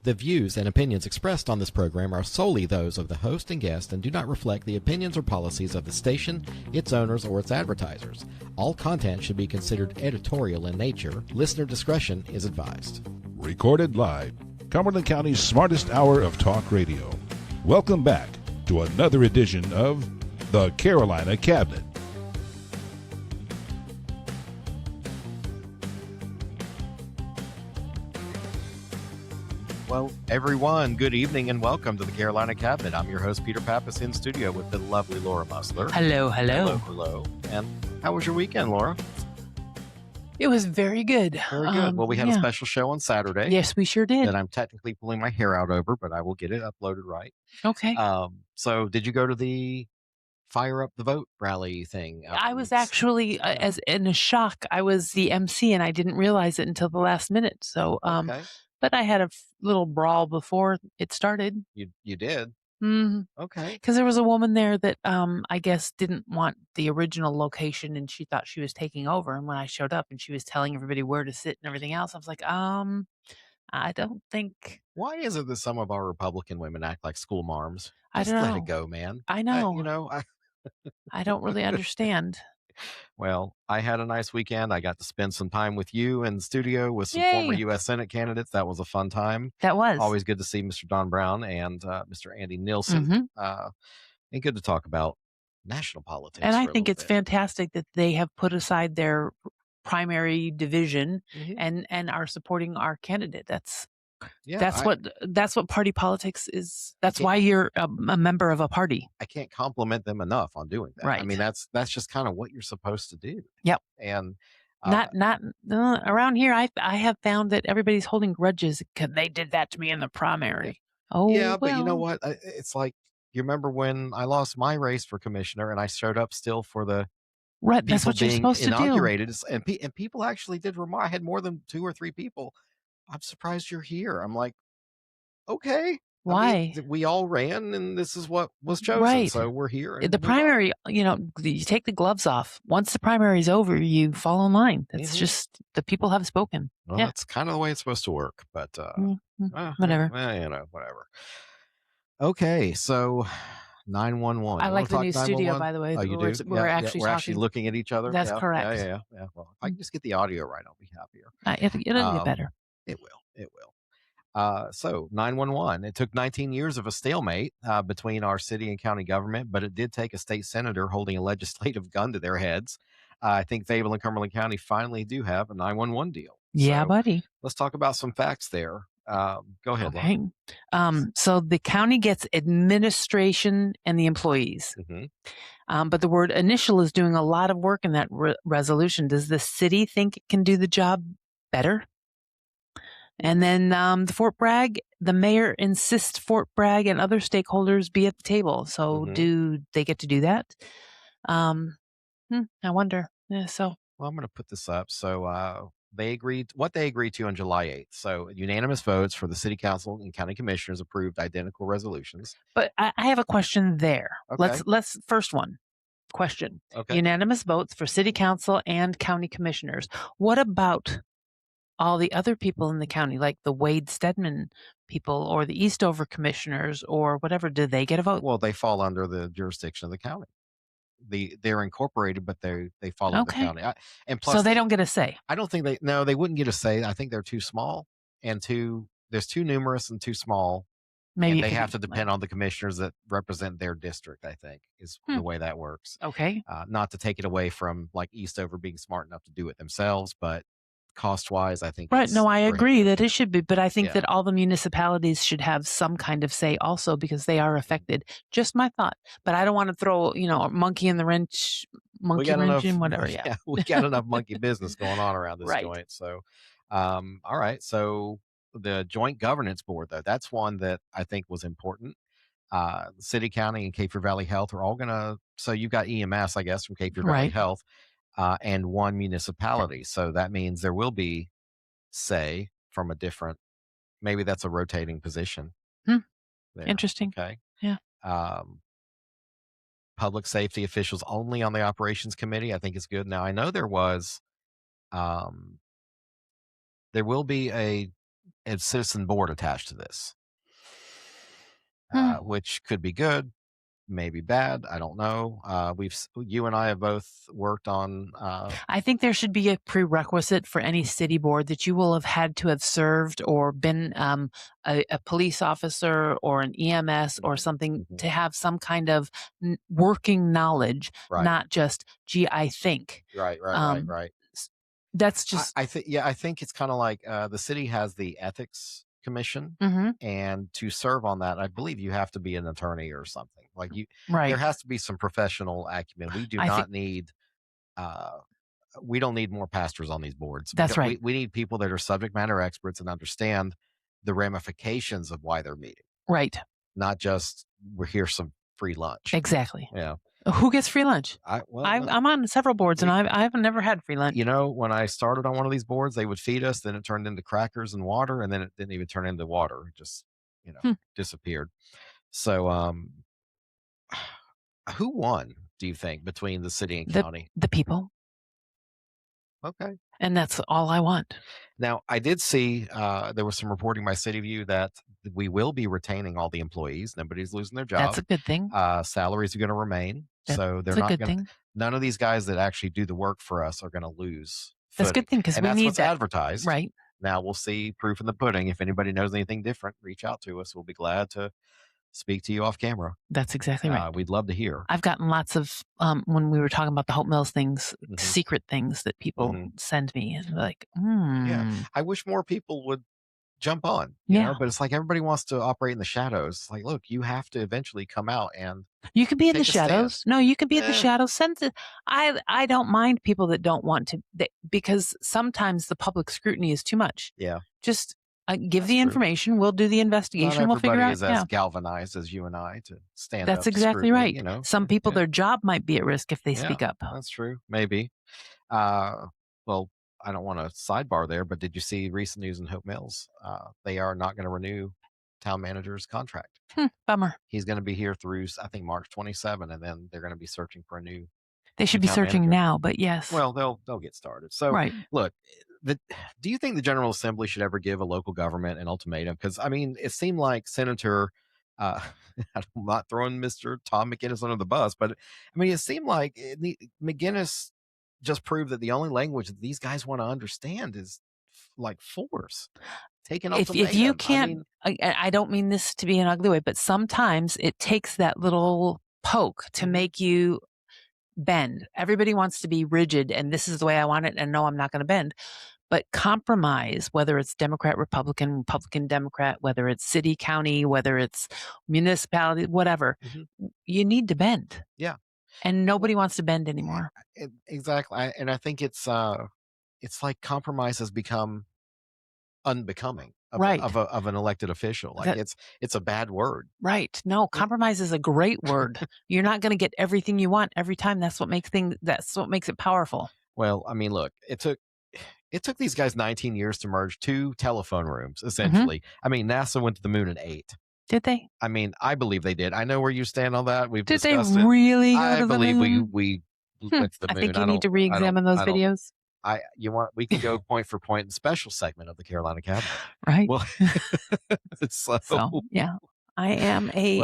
The views and opinions expressed on this program are solely those of the host and guest and do not reflect the opinions or policies of the station, its owners, or its advertisers. All content should be considered editorial in nature. Listener discretion is advised. Recorded live, Cumberland County's smartest hour of talk radio. Welcome back to another edition of the Carolina Cabinet. Well, everyone, good evening and welcome to the Carolina Cabinet. I'm your host, Peter Pappas, in studio with the lovely Laura Mussler. Hello, hello. Hello. And how was your weekend, Laura? It was very good. Very good. Well, we had a special show on Saturday. Yes, we sure did. That I'm technically pulling my hair out over, but I will get it uploaded right. Okay. So did you go to the Fire Up the Vote rally thing? I was actually, as in a shock, I was the MC and I didn't realize it until the last minute. So, Okay. but I had a little brawl before it started. You did? Mm-hmm. Okay. Because there was a woman there that I guess didn't want the original location and she thought she was taking over. And when I showed up and she was telling everybody where to sit and everything else, I was like, I don't think. Why is it that some of our Republican women act like school marms? I Just don't know. let it go, man. I know. I don't really understand. Well, I had a nice weekend. I got to spend some time with you in the studio with some Yay. former U.S. Senate candidates. That was a fun time. That was. Always good to see Mr. Don Brown and Mr. Andy Nilsson. Mm-hmm. And good to talk about national politics. And I think it's fantastic that they have put aside their primary division and are supporting our candidate. That's what party politics is. That's why you're a member of a party. I can't compliment them enough on doing that. Right. I mean, that's just kind of what you're supposed to do. Yep. And not around here. I have found that everybody's holding grudges because they did that to me in the primary. Oh, yeah, but well. you know what? It's like, you remember when I lost my race for commissioner and I showed up still for the right. That's what you're supposed to do. Inaugurated, and people actually did remark. I had more than 2 or 3 people. I'm surprised you're here. I'm like, okay. Why? I mean, we all ran and this is what was chosen. Right. So we're here. The primary, you take the gloves off. Once the primary is over, you fall in line. That's just, the people have spoken. Well, that's kind of the way it's supposed to work, but whatever. Whatever. Okay. So 911. I like the new studio, by the way. Oh, you do? We're actually looking at each other. That's correct. Yeah. Well, if I can just get the audio right, I'll be happier. It'll get better. It will. So 911, it took 19 years of a stalemate between our city and county government, but it did take a state senator holding a legislative gun to their heads. I think Fayetteville and Cumberland County finally do have a 911 deal. Yeah, so buddy. Let's talk about some facts there. Go ahead. Okay. So the county gets administration and the employees. But the word initial is doing a lot of work in that resolution. Does the city think it can do the job better? And then the Fort Bragg, the mayor insists Fort Bragg and other stakeholders be at the table. So do they get to do that? I wonder. Yeah, well, I'm going to put this up. So they agreed to on July 8th. So unanimous votes for the city council and county commissioners approved identical resolutions. But I have a question there. Okay. Let's first one question. Okay. Unanimous votes for city council and county commissioners. What about all the other people in the county, like the Wade Stedman people or the Eastover commissioners or whatever? Do they get a vote? Well, they fall under the jurisdiction of the county. They're incorporated, but they fall under the county. And plus, so they don't get a say. I don't think they wouldn't get a say. I think they're too small and there's too numerous and too small. Maybe they have to depend on the commissioners that represent their district, I think, is the way that works. Okay. Not to take it away from like Eastover being smart enough to do it themselves, but cost-wise, I think. Right. No, I agree that it should be, but I think that all the municipalities should have some kind of say also because they are affected. Just my thought, but I don't want to throw, a monkey in the wrench, and whatever. Yeah. We got enough monkey business going on around this right. joint. So, all right. So the joint governance board, though, that's one that I think was important. City, county, and Cape Fear Valley Health are all so you've got EMS, I guess, from Cape Fear Valley Health. And one municipality. So that means there will be say from a different, maybe that's a rotating position. Interesting. Okay. Yeah. Public safety officials only on the operations committee, I think is good. Now I know there will be a a citizen board attached to this, Hmm. which could be good, maybe bad. I don't know. You and I have both worked on. I think there should be a prerequisite for any city board that you will have had to have served or been a police officer or an EMS or something Mhm. to have some kind of working knowledge, Right, not just, gee, I think. right. Um, that's just. I think, yeah, I think it's kind of like the city has the ethics commission, Mm-hmm. and to serve on that, I believe you have to be an attorney or something. Like there Right. has to be some professional acumen. We do I think not need. Uh, we don't need more pastors on these boards. that's right. We need people that are subject matter experts and understand the ramifications of why they're meeting, Right. not just we're here some free lunch. Exactly. Yeah. Who gets free lunch? Well, I'm on several boards and we I've never had free lunch. when I started on one of these boards, they would feed us, then it turned into crackers and water, and then it didn't even turn into water. It just, Hmm. disappeared. So, who won, do you think, between the city and The county? the people, Okay. and that's all I want. Now, I did see there was some reporting by City View that we will be retaining all the employees. Nobody's losing their That's job. a good thing. Salaries are going to remain. That's So they're a not good going to, thing. none of these guys that actually do the work for us are going to lose That's a footing. good thing because And we that's need what's that. advertised. Right. Now we'll see proof in the pudding. If anybody knows anything different, reach out to us. We'll be glad to speak to you off camera. That's exactly right. We'd love to hear. I've gotten lots of when we were talking about the Hope Mills things, Mhm. secret things that people Mhm. send me, and they're like, Yeah. I wish more people would jump on, Yeah. but it's like everybody wants to operate in the shadows. It's like, look, you have to eventually come out and You could be in the take a stand. shadows. No, you could be in the Eh, shadows. I don't mind people that don't want to because sometimes the public scrutiny is too much. yeah, Just give that's the true. information. We'll do the Not investigation. We'll figure everybody out. is Yeah, as galvanized as you and I to stand that's up to exactly scrutiny, right. Some people, Yeah, their job might be at risk if they yeah, speak up. that's true. Maybe. Well, I don't want to sidebar there, but did you see recent news in Hope Mills? They are not going to renew town manager's contract. Bummer. He's going to be here through, I think, March 27, and then they're going to be searching for a new They should be town searching manager. now, but yes. Well, they'll get started. So, right. look, do you think the General Assembly should ever give a local government an ultimatum? Because I mean, it seemed like Senator, uh, I'm not throwing Mr. Tom McGinnis under the bus, but I mean, it seemed like McGinnis just proved that the only language that these guys want to understand is like force. Take an ultimatum. If you can't, I don't mean this to be an ugly way, but sometimes it takes that little poke to make you bend. Everybody wants to be rigid and this is the way I want it and no, I'm not going to bend. But compromise, whether it's Democrat, Republican, Republican, Democrat, whether it's city, county, whether it's municipality, whatever, you need to bend. Yeah. And nobody wants to bend anymore. Exactly. And I think it's like compromise has become unbecoming of, right. of an elected official. Like it's a bad word. Right. No, compromise is a great word. You're not going to get everything you want every time. That's what makes it powerful. Well, I mean, look, it took these guys 19 years to merge two telephone rooms, essentially. I mean, NASA went to the moon in 8. Did they? I mean, I believe they did. I know where you stand on that. We've Did discussed they it. really go I to the believe moon? we went to the moon. I think you need to re-examine those videos. We can go point for point in special segment of the Carolina Cabinet. Right. Well, so yeah, I am a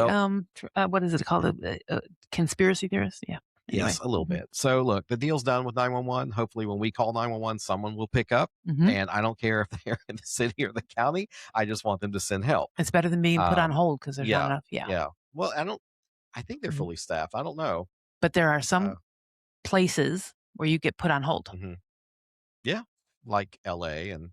what is it called? A conspiracy theorist. Yeah. Anyway. Yes, a little bit. So look, the deal's done with 911. Hopefully when we call 911, someone will pick up. And I don't care if they're in the city or the county. I just want them to send help. It's better than being put on hold because there's not enough. Yeah. Yeah. Well, I think they're fully staffed. I don't know. But there are some places where you get put on hold. Yeah. Like LA and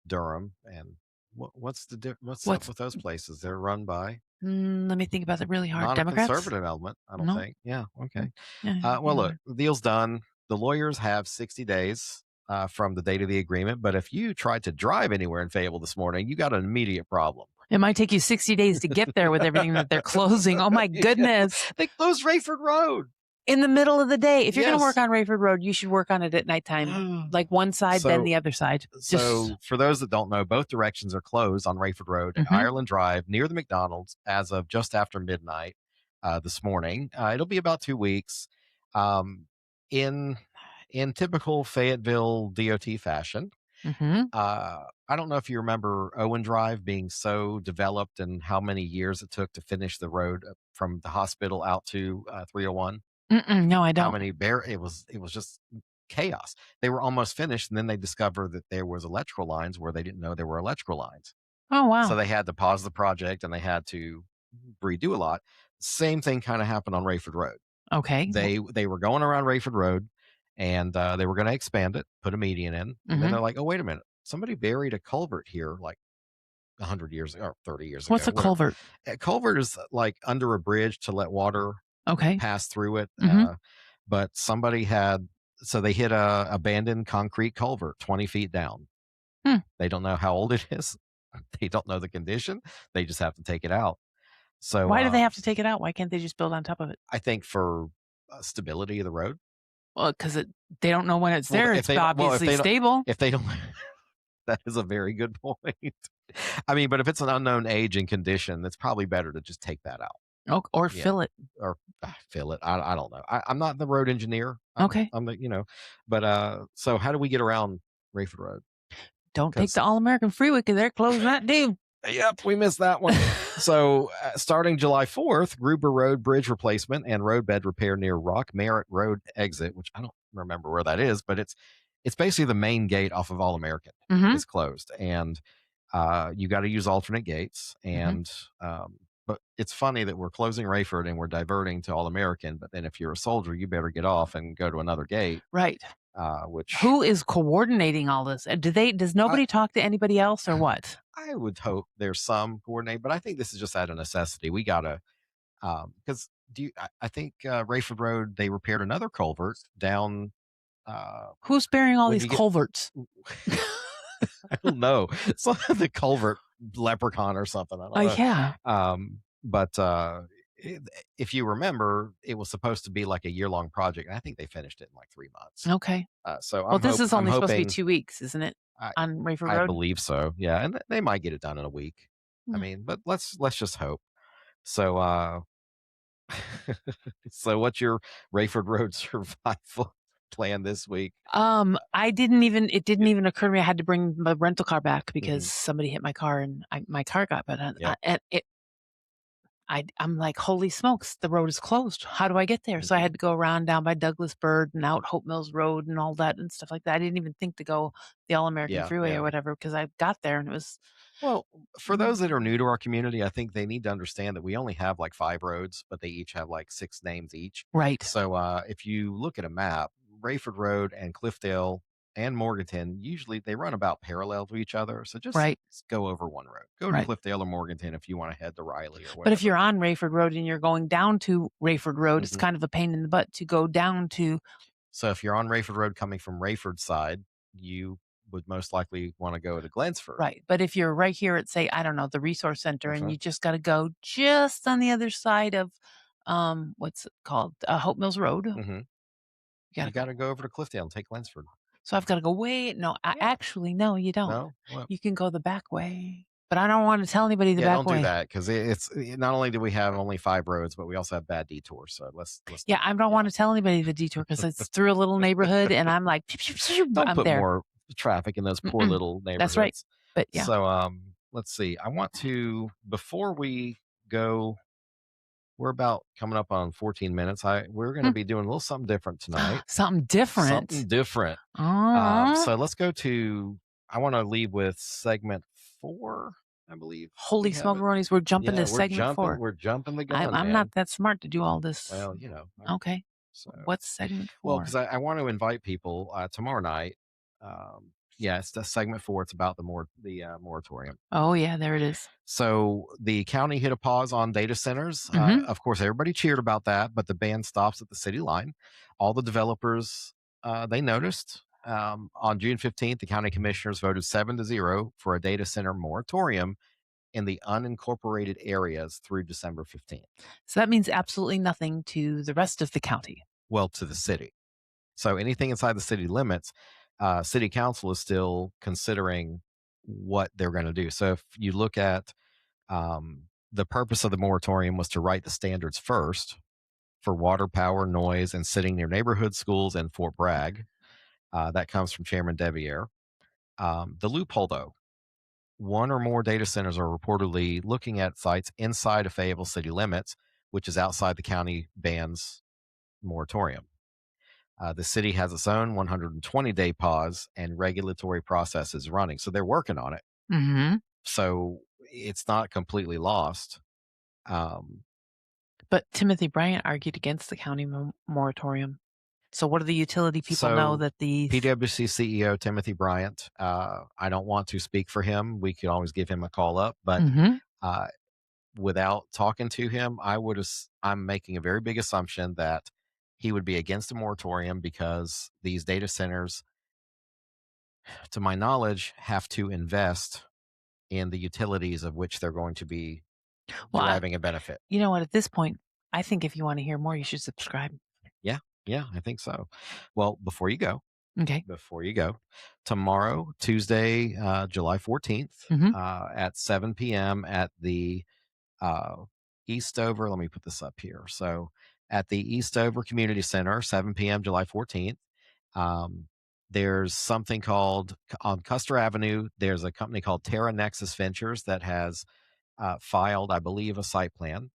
Durham. And what's up with those places? They're run by. Let me think about it really hard. Not Democrats? a conservative element, I don't think. Yeah. Okay. Yeah, well, look, the deal's done. The lawyers have 60 days from the date of the agreement. But if you tried to drive anywhere in Fayetteville this morning, you got an immediate problem. It might take you 60 days to get there with everything that they're closing. Oh, my goodness. They closed Raeford Road. In the middle of the day. If you're going to work on Raeford Road, you should work on it at nighttime. Like one side, then the other side. So for those that don't know, both directions are closed on Raeford Road and Ireland Drive near the McDonald's as of just after midnight this morning. It'll be about 2 weeks. In typical Fayetteville DOT fashion, I don't know if you remember Owen Drive being so developed and how many years it took to finish the road from the hospital out to 301. No, I How don't. many it was just chaos. They were almost finished, and then they discovered that there was electrical lines where they didn't know there were electrical lines. Oh, So wow. they had to pause the project and they had to redo a lot. Same thing kind of happened on Raeford Road. Okay. They were going around Raeford Road, and they were going to expand it, put a median in, and then Mhm. they're like, "Oh, wait a minute! Somebody buried a culvert here like 100 years or 30 years What's ago, a whatever." culvert? A culvert is like under a bridge to let water Okay. pass through it. Mhm. But somebody had so they hit a abandoned concrete culvert 20 feet down. Hmm. They don't know how old it is. They don't know the condition. They just have to take it out. So Why do they have to take it out? Why can't they just build on top of it? I think for stability of the road. Well, 'cause they don't know when it's Well, there. if It's they don't, well, obviously stable. if they don't, that is a very good point. I mean, but if it's an unknown age and condition, it's probably better to just take that out. Or Yeah, fill it. or fill it. I don't know. I'm not the road engineer. Okay. I'm the but so how do we get around Raeford Road? Don't take 'Cause the All-American Freeway because they're closing that too. Yep, we missed that one. So, starting July 4th, Gruber Road bridge replacement and roadbed repair near Rock Merritt Road exit, which I don't remember where that is, but it's basically the main gate off of All American Mhm. is closed, and you got to use alternate gates. Mhm. And but it's funny that we're closing Rayford and we're diverting to All American, but then if you're a soldier, you better get off and go to another gate. Right. Which Who is coordinating all this? Does I, nobody talk to anybody else or what? I would hope there's some coordinate, but I think this is just out of necessity. We gotta because I think Rayford Road they repaired another culvert down. Who's bearing all When these you get, culverts? I don't know, it's like the culvert leprechaun or something. I don't know. Yeah. But i- if you remember, it was supposed to be like a year-long project, and I think they finished it in like 3 months. Okay. So Well, this is I'm only supposed to be hoping. 2 weeks, isn't it? I, On Raeford I Road? believe so. Yeah, and they might get it done in a week. I Mm. mean, but let's just hope. So so what's your Rayford Road survival plan this week? It didn't even occur to me I had to bring my rental car back because somebody hit my car and my car got bad. Yep. And I'm like, holy smokes, the road is closed. How do I get there? So I had to go around down by Douglas Bird and out Hope Mills Road and all that and stuff like that. I didn't even think to go the All American Yeah, Freeway yeah. or whatever because I got there and it was Well, for those that are new to our community, I think they need to understand that we only have like 5 roads, but they each have like 6 names each. right. So if you look at a map, Rayford Road and Cliffdale and Morganton, usually they run about parallel to each other. So just Right. go over one road. Go to Right. Cliffdale or Morganton if you want to head to Riley or whatever. But if you're on Raeford Road and you're going down to Raeford Road, it's Mhm. kind of a pain in the butt to go down to. So if you're on Rayford Road coming from Rayford side, you would most likely want to go to Glensford. Right. But if you're right here at, say, I don't know, the resource center and Uh-huh. you just got to go just on the other side of, what's it called? Hope Mills Road. Mm-hmm. You got to go over to Cliffdale and take Glensford. So I've got to go, wait, no, actually, no, you don't. No? What? You can go the back way. But I don't want to tell anybody the Yeah, back don't way. do that because it's not only do we have only 5 roads, but we also have bad detours. So let's Yeah, I don't want to tell anybody the detour because it's through a little neighborhood and I'm like, don't I'm put there. more traffic in those poor little neighborhoods. That's right. But yeah. So let's see. I want to before we go. We're about coming up on 14 minutes. We're going to be doing a little something different tonight. Something different. Something different. Aw. So let's go to. I want to leave with segment 4. I believe. Holy smokeronies, we're jumping to segment 4. We're jumping the gun. I'm man. not that smart to do all this. Well, Okay. So what's segment 4? Well, because I want to invite people tomorrow night. It's the segment 4. It's about the moratorium. Oh yeah, there it is. So the county hit a pause on data centers. Of course, everybody cheered about that, but the ban stops at the city line. All the developers they noticed. On June 15th, the county commissioners voted 7-0 for a data center moratorium in the unincorporated areas through December 15th. So that means absolutely nothing to the rest of the county. Well, to the city. So anything inside the city limits, city council is still considering what they're going to do. So if you look at the purpose of the moratorium was to write the standards first for water, power, noise, and sitting near neighborhood schools and Fort Bragg. That comes from Chairman Deviere. The loophole, though, one or more data centers are reportedly looking at sites inside of Fayetteville city limits, which is outside the county ban's moratorium. The city has its own 120-day pause and regulatory processes running. So they're working on it. Mm-hmm. So it's not completely lost. But Timothy Bryant argued against the county moratorium. So what do the utility people know that the PwC CEO Timothy Bryant, I don't want to speak for him. We could always give him a call up, but without talking to him, I'm making a very big assumption that he would be against a moratorium because these data centers, to my knowledge, have to invest in the utilities of which they're going to be deriving a benefit. You know what? At this point, I think if you want to hear more, you should subscribe. Yeah, I think so. Well, before you go, okay. Tomorrow, Tuesday, July 14th, at 7 p.m. at the Eastover. Let me put this up here. So at the Eastover Community Center, 7 p.m., July 14th, there's something called on Custer Avenue. There's a company called Terra Nexus Ventures that has filed, I believe, a site plan.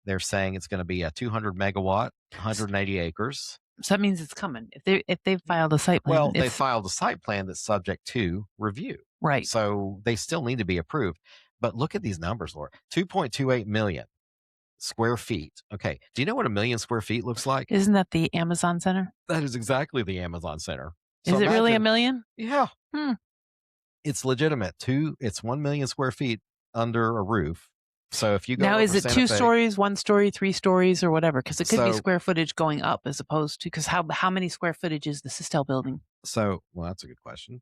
They're saying it's going to be a 200 megawatt, 180 acres. So that means it's coming. If they've filed a site plan. Well, they filed a site plan that's subject to review. Right. So they still need to be approved. But look at these numbers, Laura. 2.28 million square feet. Okay. Do you know what 1 million square feet looks like? Isn't that the Amazon Center? That is exactly the Amazon Center. So is it really 1 million? Yeah. It's legitimate. It's 1 million square feet under a roof. So if you go now, is it 2 stories, 1 story, 3 stories, or whatever? Because it could be square footage going up as opposed to because how many square footage is the Sistel building? So, well, that's a good question.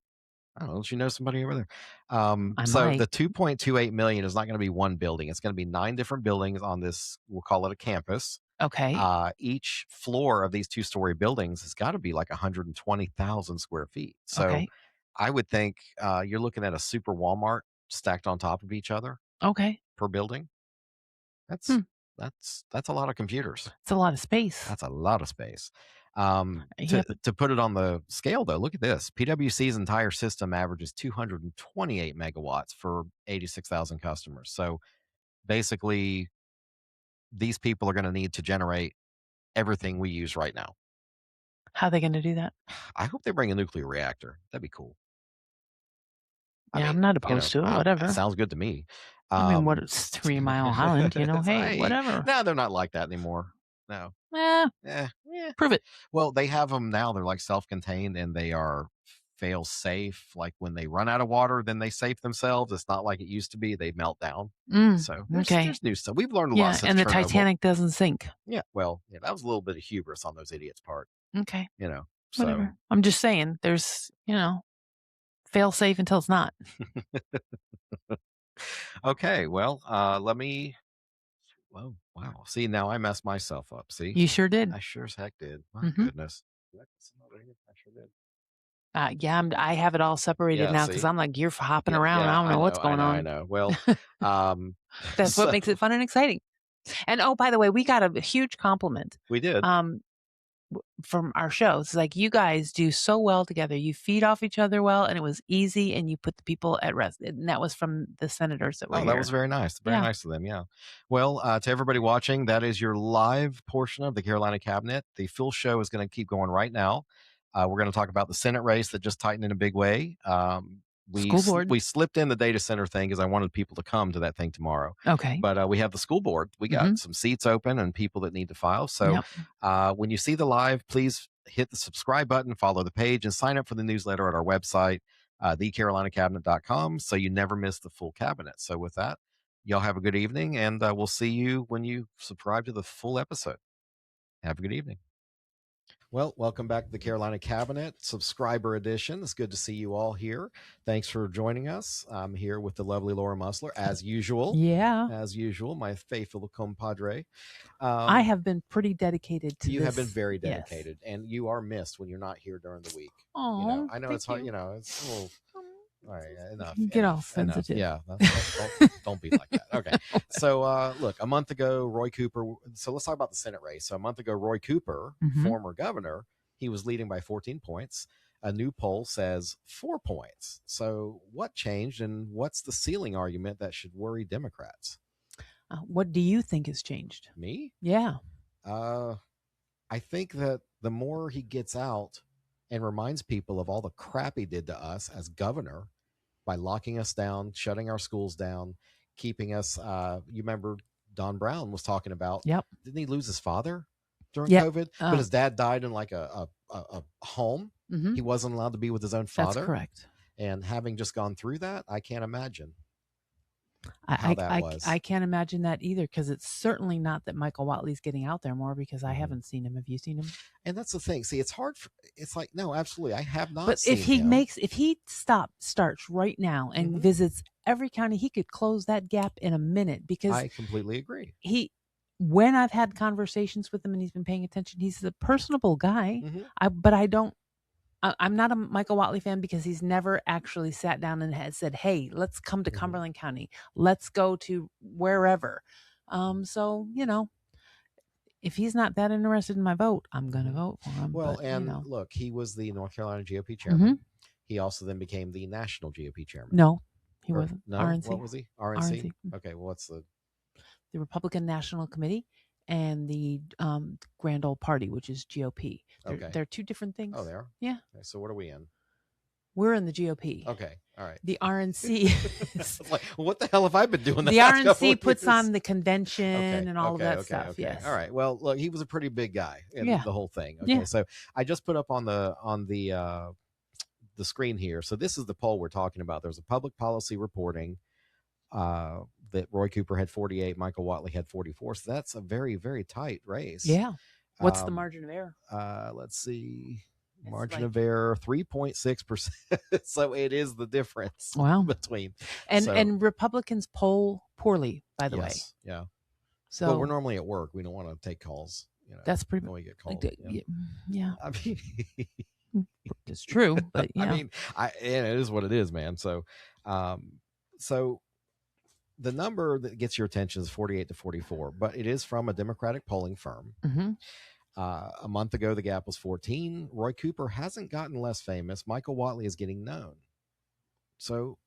I don't know. Let you know somebody over there. Might. The 2.28 million is not going to be one building. It's going to be 9 different buildings on this. We'll call it a campus. Okay. Each floor of these 2-story buildings has got to be like 120,000 square feet. So I would think you're looking at a super Walmart stacked on top of each other. Okay. Per building. That's a lot of computers. It's a lot of space. That's a lot of space. To put it on the scale, though, look at this. PwC's entire system averages 228 megawatts for 86,000 customers. So basically, these people are going to need to generate everything we use right now. How are they going to do that? I hope they bring a nuclear reactor. That'd be cool. Yeah, I'm not opposed to it. Whatever. Sounds good to me. I mean, what is 3 Mile Island? Hey, whatever. No, they're not like that anymore. No. Prove it. Well, they have them now. They're like self-contained and they are fail safe. Like when they run out of water, then they save themselves. It's not like it used to be. They melt down. So there's new stuff. We've learned a lot since and the Chernobyl. Titanic doesn't sink. Yeah. Well, that was a little bit of hubris on those idiots' part. Okay. Whatever. I'm just saying there's, fail safe until it's not. Okay. Well, let me. Whoa, wow. See, now I messed myself up. See? You sure did. I sure as heck did. My goodness. I sure did. I have it all separated now because I'm like, you're hopping around. I don't know what's going on. I know. Well, that's what makes it fun and exciting. And by the way, we got a huge compliment. We did. From our shows. It's like, you guys do so well together. You feed off each other well, and it was easy, and you put the people at rest. And that was from the senators that were here. That was very nice. Very nice of them, yeah. Well, to everybody watching, that is your live portion of the Carolina Cabinet. The full show is going to keep going right now. We're going to talk about the Senate race that just tightened in a big way. School board. We slipped in the data center thing because I wanted people to come to that thing tomorrow. Okay. But we have the school board. We got some seats open and people that need to file. So when you see the live, please hit the subscribe button, follow the page, and sign up for the newsletter at our website, thecarolinacabinet.com, so you never miss the full cabinet. So with that, y'all have a good evening, and we'll see you when you subscribe to the full episode. Have a good evening. Well, welcome back to the Carolina Cabinet Subscriber Edition. It's good to see you all here. Thanks for joining us. I'm here with the lovely Laura Mussler, as usual. Yeah. As usual, my faithful compadre. I have been pretty dedicated to this. You have been very dedicated, and you are missed when you're not here during the week. Oh, I know it's hard. It's a little... All right, enough. Get all sensitive. Yeah, don't be like that. Okay. So, look, a month ago, Roy Cooper. So let's talk about the Senate race. So a month ago, Roy Cooper, former governor, he was leading by 14 points. a new poll says 4 points. So what changed, and what's the ceiling argument that should worry Democrats? What do you think has changed? Me? Yeah. I think that the more he gets out and reminds people of all the crap he did to us as governor by locking us down, shutting our schools down, keeping us, you remember Don Brown was talking about, Yep. didn't he lose his father during Yep. COVID? But his dad died in like a home. Mm-hmm. He wasn't allowed to be with his own father. That's correct. And having just gone through that, I can't imagine how that was. I can't imagine that either, because it's certainly not that Michael Watley's getting out there more, because I haven't seen him. Have you seen him? And that's the thing. See, it's hard. It's like, no, absolutely. I have not But seen if he starts right now and visits every county, he could close that gap in a minute, because I completely agree. When I've had conversations with him and he's been paying attention, he's a personable guy. I'm not a Michael Watley fan, because he's never actually sat down and has said, hey, let's come to Cumberland County. Let's go to wherever. So, if he's not that interested in my vote, I'm going to vote for him. Well, but, look, he was the North Carolina GOP chairman. He also then became the national GOP chairman. No, he wasn't. No, RNC. What was he? RNC? Okay, well, what's the Republican National Committee and the Grand Old Party, which is GOP. They're two different things. Oh, they are? Yeah. Okay, so what are we in? We're in the GOP. Okay, all right. The RNC. It's like, what the hell have I been doing? The RNC puts on the convention and all of that stuff. Okay. Yes. All right. Well, look, he was a pretty big guy in the whole thing. Okay. Yeah. So I just put up on the screen here. So this is the poll we're talking about. There's a public policy reporting that Roy Cooper had 48, Michael Watley had 44. So that's a very, very tight race. Yeah. What's the margin of error? Let's see. Margin of error 3.6%. So it is the difference between. And Republicans poll poorly, by the way. Yeah. So well, we're normally at work. We don't want to take calls. That's pretty. When we get called. Yeah. I mean, it's true, but yeah. I mean, it is what it is, man. So, so the number that gets your attention is 48 to 44, but it is from a Democratic polling firm. A month ago, the gap was 14. Roy Cooper hasn't gotten less famous. Michael Watley is getting known. So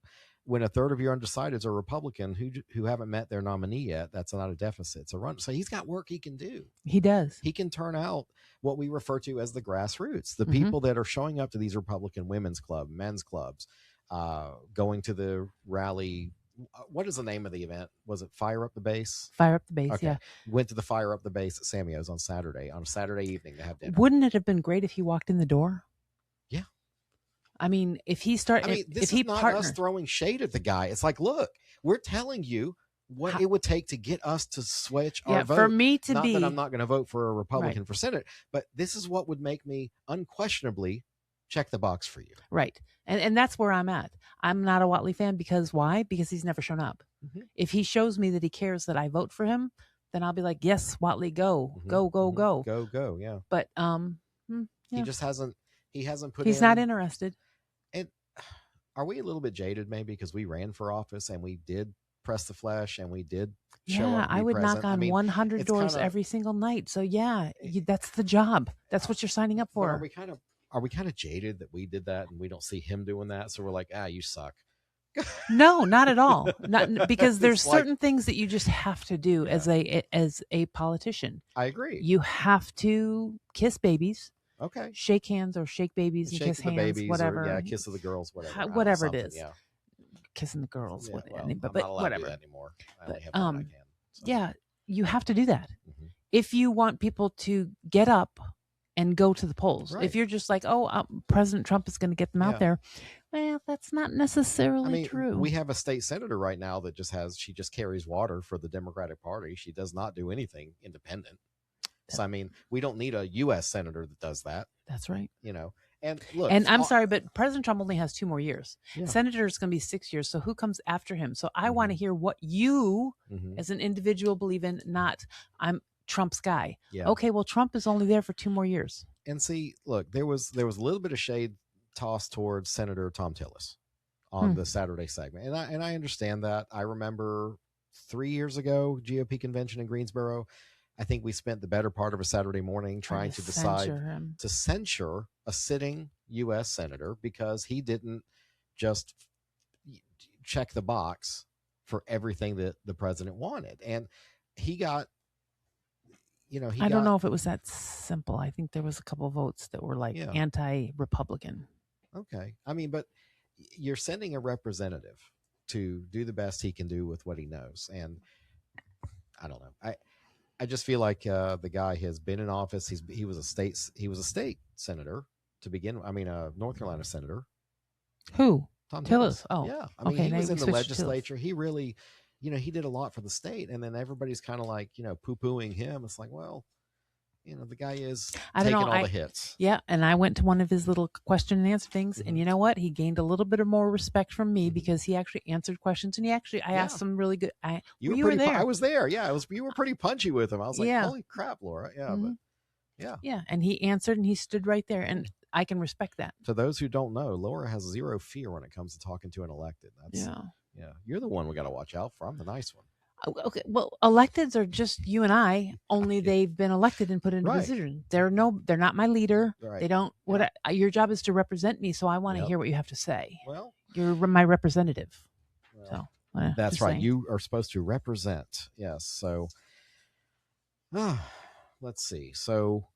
when a third of your undecideds are Republican who haven't met their nominee yet, that's not a deficit. It's a run. So he's got work he can do. He does. He can turn out what we refer to as the grassroots, the people that are showing up to these Republican women's club, men's clubs, going to the rally. What is the name of the event? Was it Fire Up the Base? Fire Up the Base, okay. Yeah. Went to the Fire Up the Base at Samuel's on a Saturday evening to have dinner. Wouldn't it have been great if he walked in the door? Yeah. I mean, if he started, this is not us throwing shade at the guy. It's like, look, we're telling you what it would take to get us to switch our vote. For me to not that I'm not going to vote for a Republican for Senate, but this is what would make me unquestionably check the box for you. Right. And that's where I'm at. I'm not a Watley fan because why? Because he's never shown up. If he shows me that he cares that I vote for him, then I'll be like, yes, Watley, go. Go. Yeah. But he just hasn't put he's not interested. And are we a little bit jaded maybe because we ran for office and we did press the flesh and we did show up? I would knock on 100 doors every single night. So that's the job. That's what you're signing up for. Are we kind of jaded that we did that and we don't see him doing that? So we're like, you suck. No, not at all. Not because there's certain things that you just have to do as a politician. I agree. You have to kiss babies. Okay. Shake hands or shake babies and kiss hands, babies, whatever. Or, kiss of the girls, whatever it is. Yeah. Kissing the girls, but whatever. To do that anymore. I only have one I can. So. Yeah, you have to do that if you want people to get up and go to the polls. Right. If you're just like, President Trump is going to get them out there, well, that's not necessarily true. We have a state senator right now that she just carries water for the Democratic Party. She does not do anything independent. So, we don't need a U.S. senator that does that. That's right. And look. And I'm sorry, but President Trump only has 2 more years. Yeah. Senator is going to be 6 years. So who comes after him? So I want to hear what you as an individual believe in, not I'm Trump's guy. Yeah. Okay, well, Trump is only there for 2 more years. And see, look, there was a little bit of shade tossed towards Senator Tom Tillis on the Saturday segment. And I understand that. I remember 3 years ago, GOP convention in Greensboro, I think we spent the better part of a Saturday morning trying to decide him. to censure a sitting U.S. senator because he didn't just check the box for everything that the president wanted. And he got, I don't know if it was that simple. I think there was a couple of votes that were like anti-Republican. Okay. I mean, but you're sending a representative to do the best he can do with what he knows. And I don't know. I just feel like the guy has been in office. He was a state senator to begin. I mean, a North Carolina senator. Who? Tom Tillis. Oh, yeah. I mean, he was in the legislature. He really, he did a lot for the state. And then everybody's kind of like, poo-pooing him. It's like, well, the guy is taking all the hits. Yeah, and I went to one of his little question and answer things, and you know what? He gained a little bit of more respect from me because he actually answered questions, and I asked some really good. You were there. I was there. Yeah, you were pretty punchy with him. I was like, holy crap, Laura. Yeah, but yeah, and he answered, and he stood right there, and I can respect that. To those who don't know, Laura has zero fear when it comes to talking to an elected. Yeah. You're the one we got to watch out for. I'm the nice one. Okay, well, electeds are just you and I. Only they've been elected and put into position. They're not my leader. Right. They don't. Your job is to represent me, so I want to hear what you have to say. Well, you're my representative. Well, so that's right. Saying. You are supposed to represent. Yes. So, let's see. So,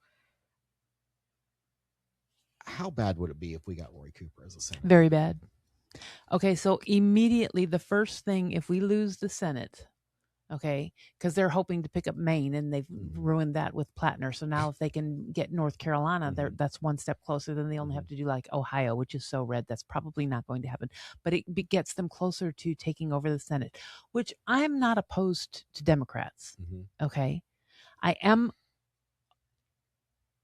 how bad would it be if we got Roy Cooper as a senator? Very bad. Okay, so immediately the first thing, if we lose the Senate. Okay, because they're hoping to pick up Maine, and they've ruined that with Plattner. So now, if they can get North Carolina, that's one step closer. Then they only have to do like Ohio, which is so red. That's probably not going to happen. But it gets them closer to taking over the Senate, which I'm not opposed to Democrats. Okay, I am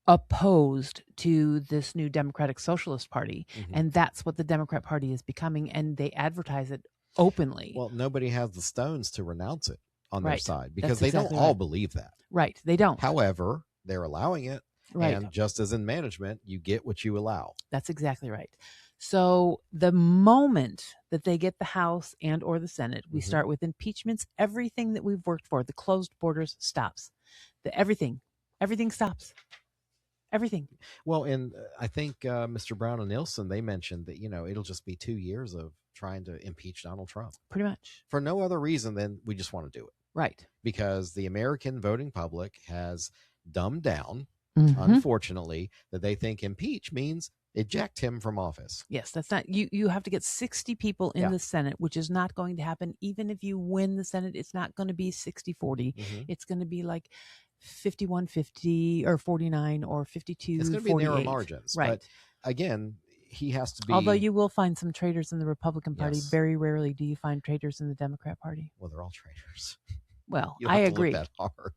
opposed to this new Democratic Socialist Party, and that's what the Democrat Party is becoming, and they advertise it openly. Well, nobody has the stones to renounce it on their side because they don't all believe that. Right. They don't. However, they're allowing it. Right. And just as in management, you get what you allow. That's exactly right. So the moment that they get the House and or the Senate, we start with impeachments. Everything that we've worked for, the closed borders stops. Everything stops. Everything. Well, and I think Mr. Brown and Nielsen, they mentioned that, it'll just be 2 years of trying to impeach Donald Trump. Pretty much. For no other reason than we just want to do it. Right. Because the American voting public has dumbed down, unfortunately, that they think impeach means eject him from office. Yes, that's not, you have to get 60 people in the Senate, which is not going to happen. Even if you win the Senate, it's not going to be 60-40. It's going to be like 51-50 or 49 or 52. It's going to be narrow margins. Right. But again, he has to be. Although you will find some traitors in the Republican Party. Very rarely do you find traitors in the Democrat Party. Well, they're all traitors. Well, I agree. That hard.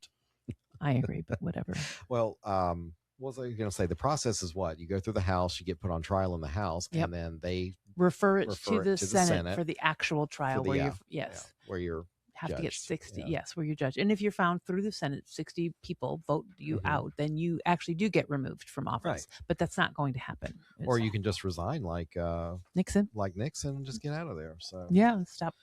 I agree, but whatever. Well, what was I going to say? The process is what? You go through the House, you get put on trial in the House, and then they refer it to the Senate for the actual trial where where you're have judged. To get 60. Yes, where you're judged. And if you're found through the Senate, 60 people vote you out, then you actually do get removed from office. Right. But that's not going to happen. Or you can just resign like Nixon. And just get out of there. So stop.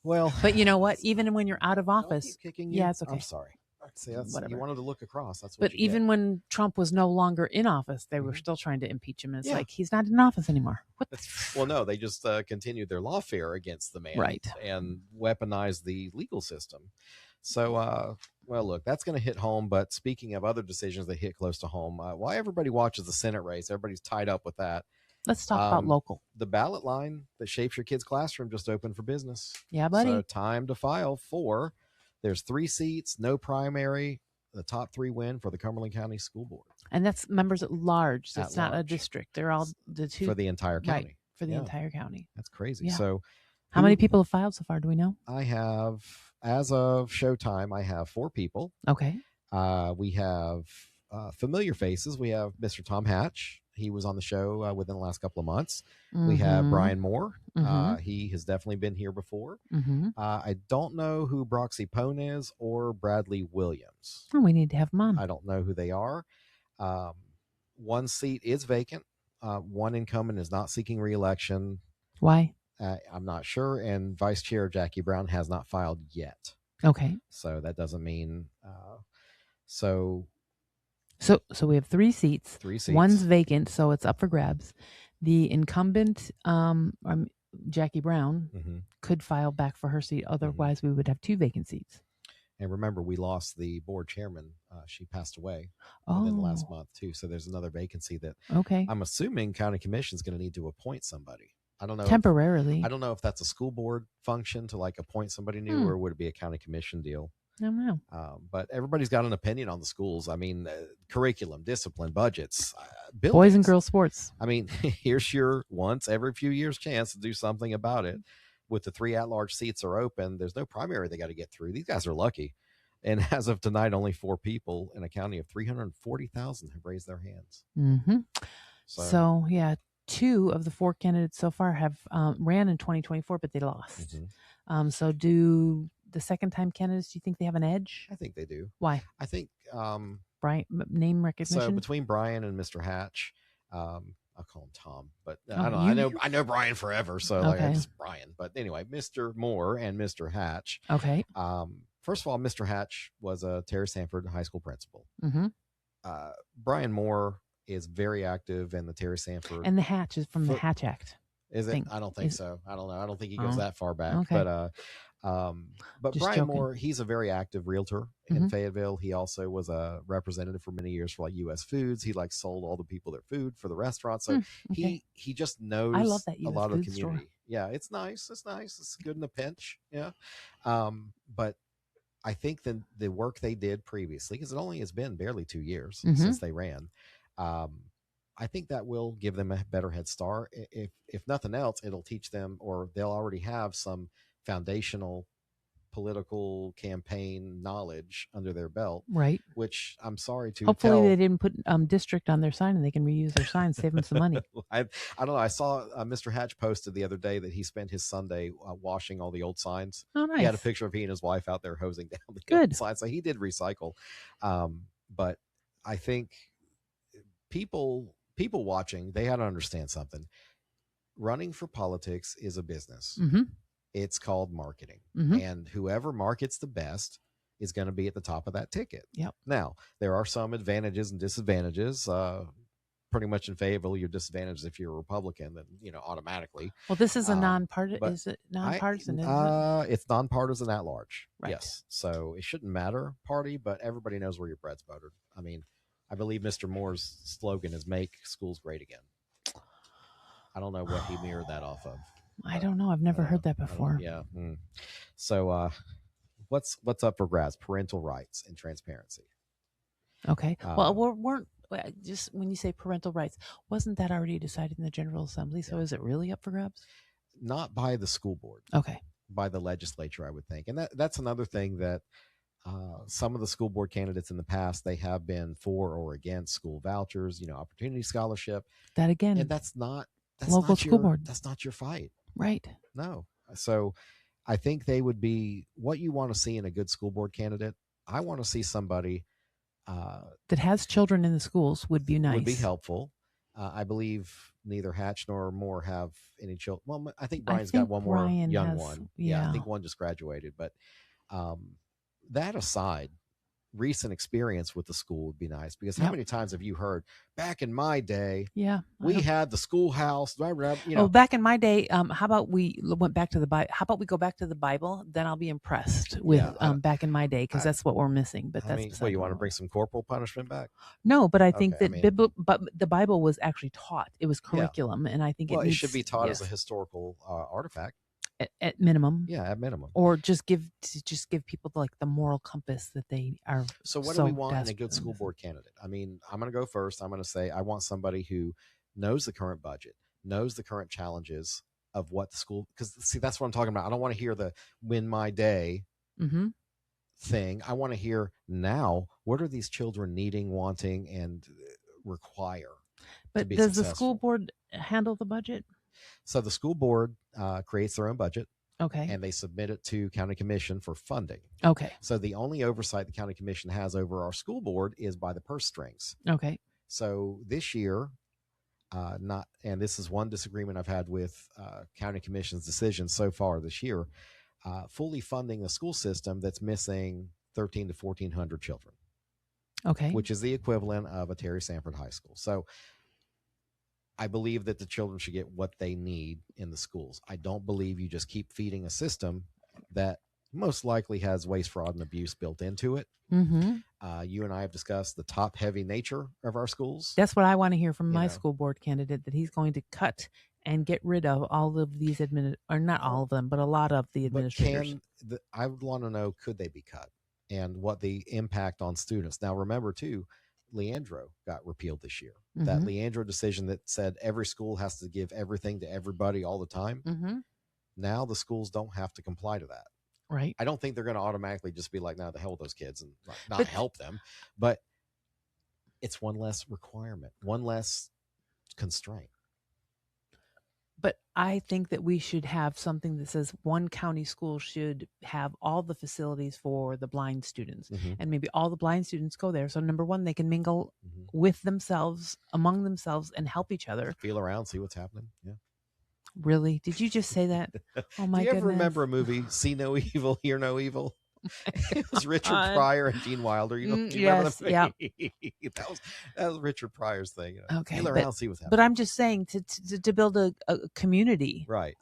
Well, but you know what? Even when you're out of office, kicking you. It's okay. I'm sorry. See, you wanted to look across. That's what. But even when Trump was no longer in office, they were still trying to impeach him. And it's like he's not in office anymore. What? Well, no, they just continued their lawfare against the man, right, and weaponized the legal system. So, well, look, that's going to hit home. But speaking of other decisions that hit close to home, why everybody watches the Senate race? Everybody's tied up with that. Let's talk about local. The ballot line that shapes your kid's classroom just opened for business. Yeah, buddy. So time to file for. There's 3 seats, no primary. The top 3 win for the Cumberland County School Board. And that's members at large. It's not a district. They're all the 2. For the entire county. Right, for the entire county. That's crazy. Yeah. So how many people have filed so far? Do we know? I have, as of showtime, I have 4 people. Okay. We have familiar faces. We have Mr. Tom Hatch. He was on the show within the last couple of months. We have Brian Moore. He has definitely been here before. I don't know who Broxy Pone is or Bradley Williams. Oh, we need to have them on. I don't know who they are. 1 seat is vacant. 1 incumbent is not seeking re-election. Why? I'm not sure. And Vice Chair Jackie Brown has not filed yet. Okay. So that doesn't mean so So we have 3 seats. 3 seats. One's vacant, so it's up for grabs. The incumbent, Jackie Brown, could file back for her seat. Otherwise, we would have 2 vacant seats. And remember, we lost the board chairman. She passed away within the last month too. So there's another vacancy that I'm assuming county commission is going to need to appoint somebody. I don't know temporarily. I don't know if that's a school board function to like appoint somebody new, or would it be a county commission deal? I don't know. But everybody's got an opinion on the schools. I mean, curriculum, discipline, budgets, boys and girls sports. I mean, here's your once every few years chance to do something about it. With the 3 at-large seats are open, there's no primary they got to get through. These guys are lucky. And as of tonight, only 4 people in a county of 340,000 have raised their hands. So yeah, 2 of the 4 candidates so far have ran in 2024, but they lost. So do the second-time candidates, do you think they have an edge? I think they do. Why? I think Brian, name recognition. So between Brian and Mr. Hatch, I'll call him Tom, but I don't know. I know Brian forever, so like I just Brian. But anyway, Mr. Moore and Mr. Hatch. Okay. First of all, Mr. Hatch was a Terry Sanford High School principal. Brian Moore is very active in the Terry Sanford. And the Hatch is from the Hatch Act. Is it? I don't think so. I don't know. I don't think he goes that far back. Okay. But Just Brian joking. Moore, he's a very active realtor in Fayetteville. He also was a representative for many years for like U.S. Foods. He like sold all the people their food for the restaurant. So he just knows I love that a lot of the community. Store. Yeah, it's nice. It's nice. It's good in a pinch. Yeah. But I think the work they did previously, because it only has been barely 2 years since they ran, I think that will give them a better head start. If nothing else, it'll teach them, or they'll already have some foundational political campaign knowledge under their belt, right? Which I'm sorry to hopefully they didn't put district on their sign and they can reuse their sign, save them some money. I don't know. I saw Mr. Hatch posted the other day that he spent his Sunday washing all the old signs. Oh, nice. He had a picture of he and his wife out there hosing down the old signs, so he did recycle. But I think people watching, they had to understand something. Running for politics is a business. It's called marketing. And whoever markets the best is going to be at the top of that ticket. Yep. Now, there are some advantages and disadvantages. Pretty much in Fayetteville, you're disadvantaged if you're a Republican, then, automatically. Well, this is a nonpartisan. Is it nonpartisan? It's nonpartisan at large. Right. Yes. So it shouldn't matter party, but everybody knows where your bread's buttered. I mean, I believe Mr. Moore's slogan is "Make schools great again." I don't know what he mirrored that off of. I don't know. I've never heard that before. Yeah. So what's up for grabs? Parental rights and transparency. Okay. Well, weren't just when you say parental rights, wasn't that already decided in the General Assembly? So is it really up for grabs? Not by the school board. Okay. By the legislature, I would think. And that's another thing that some of the school board candidates in the past, they have been for or against school vouchers, opportunity scholarship. That again. And that's local not school board. That's not your fight. Right. No. So I think they would be what you want to see in a good school board candidate. I want to see somebody that has children in the schools would be nice. Would be helpful. I believe neither Hatch nor Moore have any children. Well, I think Brian's got one more young one. Yeah, I think one just graduated. But that aside, recent experience with the school would be nice, because how many times have you heard back in my day? Yeah, we had the schoolhouse. Oh, back in my day, how about we went back to the Bible? How about we go back to the Bible? Then I'll be impressed with back in my day, because that's what we're missing. But that's you want to bring some corporal punishment back? No, but I think that but the Bible was actually taught. It was curriculum, and I think it should be taught as a historical artifact. At minimum, at minimum, or just give people like the moral compass that they are. So what do we want in a good school board candidate? I mean, I'm going to go first. I'm going to say I want somebody who knows the current budget, knows the current challenges of what the school. Because see, that's what I'm talking about. I don't want to hear the "win my day" thing. I want to hear now. What are these children needing, wanting, and require? But does the school board handle the budget? So the school board creates their own budget. Okay. And they submit it to county commission for funding. Okay. So the only oversight the county commission has over our school board is by the purse strings. Okay. So this year, and this is one disagreement I've had with county commission's decisions so far this year. fully funding a school system that's missing 13 to 1,400 children. Okay. Which is the equivalent of a Terry Sanford High School. So I believe that the children should get what they need in the schools. I don't believe you just keep feeding a system that most likely has waste, fraud, and abuse built into it. Mm-hmm. You and I have discussed the top-heavy nature of our schools. That's what I want to hear from my school board candidate, that he's going to cut and get rid of all of these or not all of them, but a lot of the administrators. I would want to know, could they be cut, and what the impact on students. Now, remember too, Leandro got repealed this year. Mm-hmm. That Leandro decision that said every school has to give everything to everybody all the time. Mm-hmm. Now the schools don't have to comply to that. Right. I don't think they're going to automatically just be like, no, the hell with those kids and not help them. But it's one less requirement, one less constraint. But I think that we should have something that says one county school should have all the facilities for the blind students. Mm-hmm. And maybe all the blind students go there. So number one, they can mingle with themselves, among themselves, and help each other. Feel around, see what's happening. Yeah. Really? Did you just say that? Oh my goodness. Do you ever remember a movie, See No Evil, Hear No Evil? It was Richard Pryor and Gene Wilder. You remember the movie? Yeah. that was Richard Pryor's thing. Okay, feel around, see what's happening. But I'm just saying to build a community, right?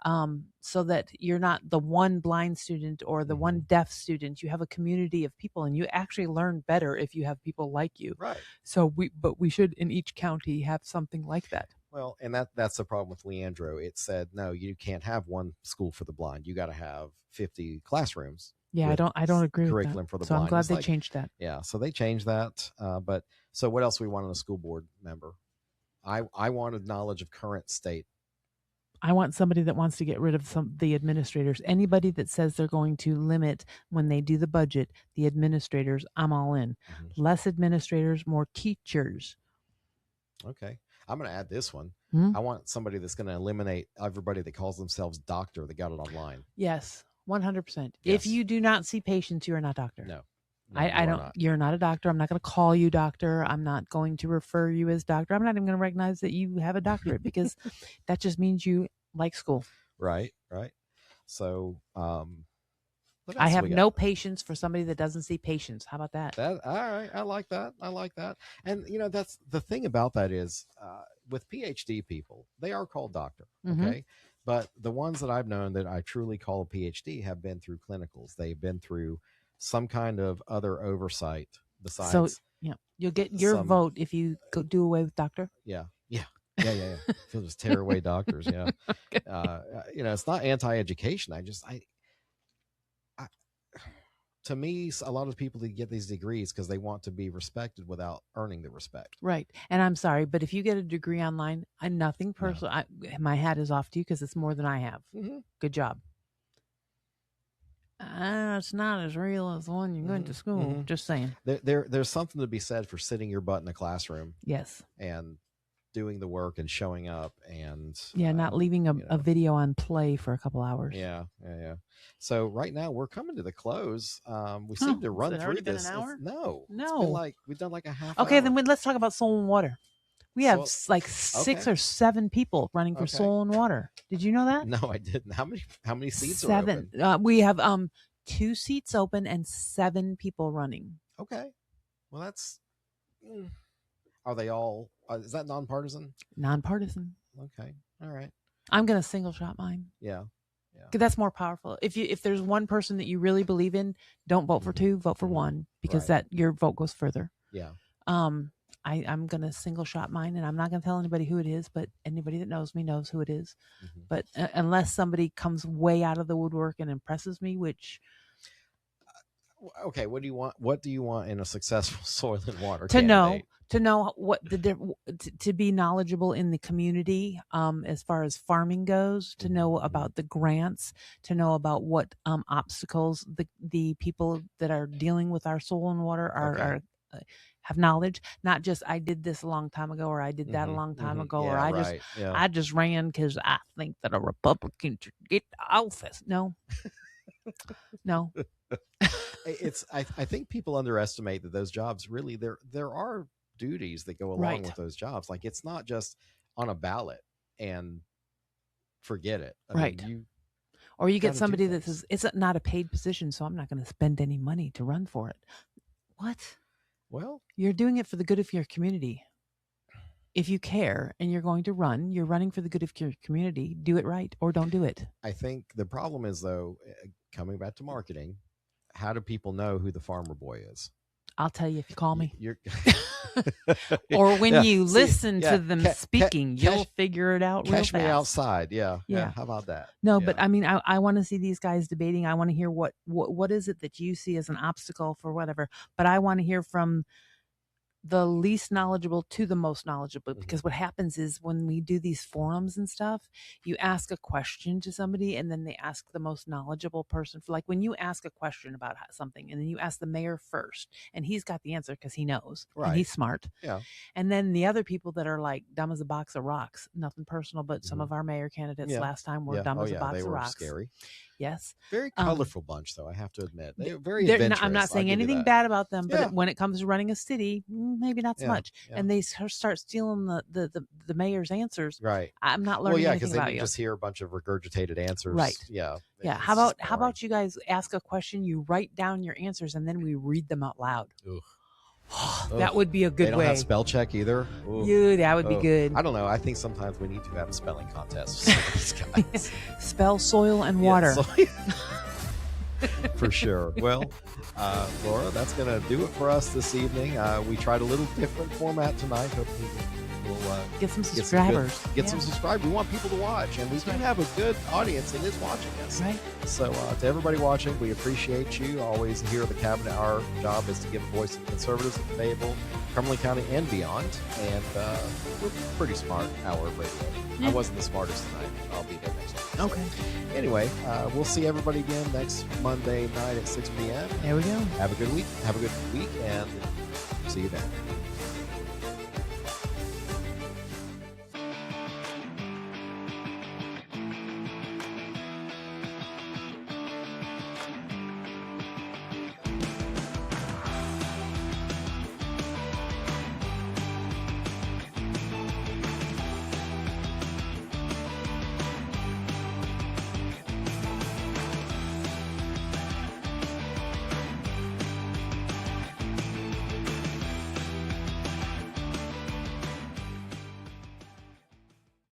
So that you're not the one blind student or the one deaf student. You have a community of people, and you actually learn better if you have people like you. Right. So we should in each county have something like that. Well, and that's the problem with Leandro. It said, no, you can't have one school for the blind. You got to have 50 classrooms. Yeah, I don't agree with that. For the so blind. I'm glad they changed that. Yeah, so they changed that. But so what else we want in a school board member? I wanted knowledge of current state. I want somebody that wants to get rid of the administrators. Anybody that says they're going to limit when they do the budget, the administrators, I'm all in. Mm-hmm. Less administrators, more teachers. Okay. I'm going to add this one. Mm-hmm. I want somebody that's going to eliminate everybody that calls themselves doctor that got it online. Yes. 100%. Yes. If you do not see patients, you are not doctor. No, I don't. Not. You're not a doctor. I'm not going to call you doctor. I'm not going to refer you as doctor. I'm not even going to recognize that you have a doctorate because that just means you like school. Right. So, I have no patience for somebody that doesn't see patients. How about that? All right. I like that. And that's the thing about that is with PhD people, they are called doctor. Okay. Mm-hmm. But the ones that I've known that I truly call a PhD have been through clinicals. They've been through some kind of other oversight besides. So you'll get your vote if you go do away with doctor. Yeah. They'll just tear away doctors. Yeah. Okay. It's not anti-education. To me, a lot of people get these degrees because they want to be respected without earning the respect. Right. And I'm sorry, but if you get a degree online, nothing personal. No. My hat is off to you because it's more than I have. Mm-hmm. Good job. It's not as real as the one you're going to school. Mm-hmm. Just saying. There's something to be said for sitting your butt in a classroom. Yes. And doing the work and showing up and not leaving a video on play for a couple hours. Yeah. So right now we're coming to the close. We seem to run through this. An hour? No. It's been we've done like a half Okay, hour. Then let's talk about Soul and Water. We have 6 or 7 people running for Soul and Water. Did you know that? No, I didn't. How many seats 7. are open? We have 2 seats open and 7 people running. Okay. Well, that's are they all is that nonpartisan? Nonpartisan. Okay. All right. I'm going to single shot mine. Yeah. Because that's more powerful. If there's one person that you really believe in, don't vote for 2, vote for 1 because that your vote goes further. Yeah. I'm going to single shot mine, and I'm not going to tell anybody who it is, but anybody that knows me knows who it is. Mm-hmm. But unless somebody comes way out of the woodwork and impresses me, which okay, what do you want in a successful soil and water candidate? To know what to be knowledgeable in the community as far as farming goes, to know about the grants, to know about what obstacles the people that are dealing with our soil and water are have knowledge, not just I did this a long time ago or I did that a long time ago or I just ran because I think that a Republican should get to office. No. I think people underestimate that those jobs really there are duties that go along with those jobs. Like it's not just on a ballot and forget it. I mean, Or you get Gotta do somebody that things. says, it's not a paid position, so I'm not going to spend any money to run for it. What? Well, You're doing it for the good of your community. If you care and you're going to run, you're running for the good of your community, do it right or don't do it. I think the problem is, though, coming back to marketing, how do people know who the farmer boy is? I'll tell you if you call me. You're Or when Yeah, you see, listen yeah, to them speaking, you'll figure it out real catch me fast. outside. Yeah. Yeah. How about that? No, Yeah. but I mean, I want to see these guys debating. I want to hear what is it that you see as an obstacle for whatever. But I want to hear from the least knowledgeable to the most knowledgeable, because what happens is when we do these forums and stuff, you ask a question to somebody and then they ask the most knowledgeable person. For like when you ask a question about something and then you ask the mayor first and he's got the answer because he knows and he's smart. Yeah. And then the other people that are like dumb as a box of rocks, nothing personal, but some of our mayor candidates last time were dumb as a box they of were rocks. Scary. Yes. Very colorful bunch, though, I have to admit. They're very adventurous. I'm not saying anything bad about them, but when it comes to running a city, maybe not so much. Yeah. And they start stealing the mayor's answers. Right. I'm not learning anything because about then you you. just hear a bunch of regurgitated answers. Right. Yeah. Yeah. How about you guys ask a question, you write down your answers, and then we read them out loud. That would be a good they don't way. Have spell check either. Yeah, that would be good. I don't know. I think sometimes we need to have a spelling contest with these guys. Spell soil and water. For sure. Well, Laura, that's going to do it for us this evening. We tried a little different format tonight. Hopefully we'll get some subscribers. Get some subscribers. We want people to watch, and we do have a good audience that is watching us. Right. So to everybody watching, we appreciate you. Always here at the Cabinet, our job is to give a voice to conservatives in Fayetteville, Cumberland County, and beyond. And we're pretty smart hour of radio. Yeah. I wasn't the smartest tonight. I'll be there next week. Okay. So, anyway, we'll see everybody again next Monday night at 6 p.m. There we go. Have a good week. Have a good week, and see you then.